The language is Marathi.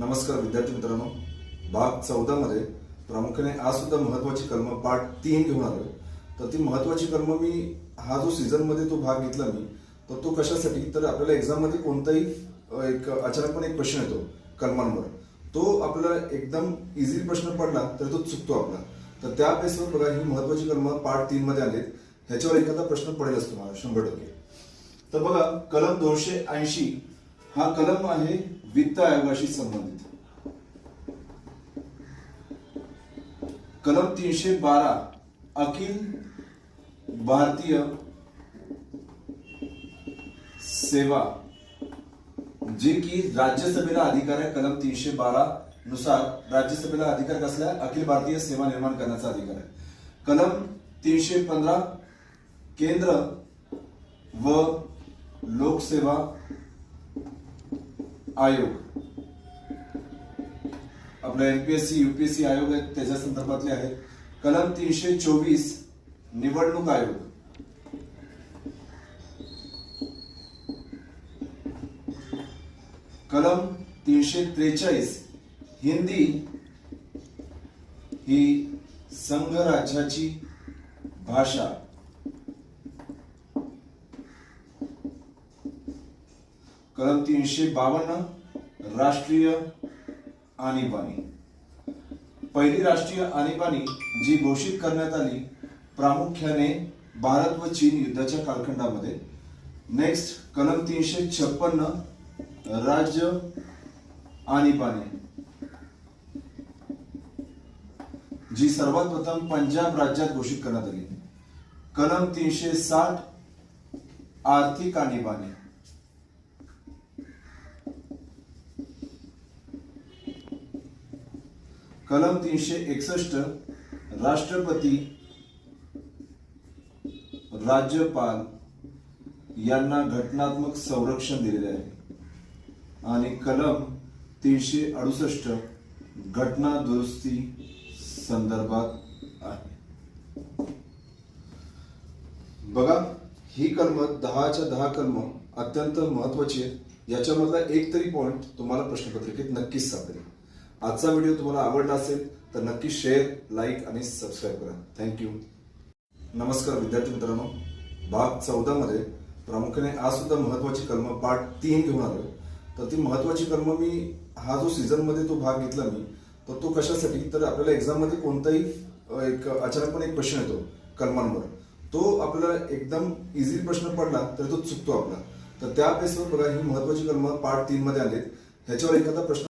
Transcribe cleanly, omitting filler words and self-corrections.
नमस्कार विद्यार्थी मित्रांनो, भाग 14 मध्ये प्रामुख्याने आज सुद्धा महत्वाची कलम पार्ट 3 घेऊन आलोय. तर ती महत्वाची कलम मी हा जो सीझन मध्ये तो भाग घेतला मी, तर तो कशासाठी, तर आपल्याला एक्झाम मध्ये कोणताही एक अचानकपणे एक क्वेश्चन येतो कलमांवर, तो आपल्याला एकदम इझी प्रश्न पडला तर तो चुकतो आपला. तर त्या बेसवर बघा ही महत्वाची कलम पार्ट 3 मध्ये आलेत. ह्याच्यावर एखादा प्रश्न पडेलच तुम्हाला 100%. तर बघा कलम 280 हा कलम आहे वित्त आयोगाशी संबंधित. कलम 312 अखिल भारतीय सेवा, जे की राज्यसभेला अधिकार आहे. कलम 312 नुसार राज्यसभेला अधिकार कसला, अखिल भारतीय सेवा निर्माण करण्याचा अधिकार आहे. कलम 315 केंद्र व लोकसेवा आयोग, आपला एमपीएससी यूपीएससी आयोग आहे त्याच्या संदर्भातले आहे. कलम 324 निवडणूक आयोग, कलम 343 हिंदी ही संघ राज्याची भाषा, कलम 352 राष्ट्रीय आणीबाणी. पहिली राष्ट्रीय आणीबाणी जी घोषित करण्यात आली प्रामुख्याने भारत व चीन युद्धाच्या कालखंडामध्ये. नेक्स्ट कलम 356 राज्य आणीबाणी, जी सर्वात प्रथम पंजाब राज्यात घोषित करण्यात आली. कलम 360 आर्थिक आणीबाणी, कलम 361 राष्ट्रपती राज्यपाल यांना घटनात्मक संरक्षण दिलेले आहे. आणि कलम 368 घटना दुरुस्ती संदर्भात आहे. बघा ही कलम 10च्या 10 कलम अत्यंत महत्वाची आहे. याच्यामधला एक तरी पॉइंट तुम्हाला प्रश्नपत्रिकेत नक्कीच सापडेल. आजचा व्हिडिओ तुम्हाला आवडला असेल तर नक्की शेअर, लाईक आणि सबस्क्राईब करा. थँक्यू. नमस्कार विद्यार्थी मित्रांनो, भाग 14 मध्ये प्रामुख्याने आज सुद्धा महत्वाची कलम पार्ट 3 घेऊन आलोय. तर ती महत्वाची कलम मी हा जो सीझन मध्ये तो भाग घेतला मी, तर तो कशासाठी, तर आपल्याला एक्झाम मध्ये कोणताही एक अचानकपणे एक क्वेश्चन येतो कलमांवर, तो आपल्याला एकदम इझी प्रश्न पडला तर तो चुकतो आपला. तर त्या बेसवर बघा ही महत्वाची कलम पार्ट 3 मध्ये आलेत. ह्याच्यावर एखादा प्रश्न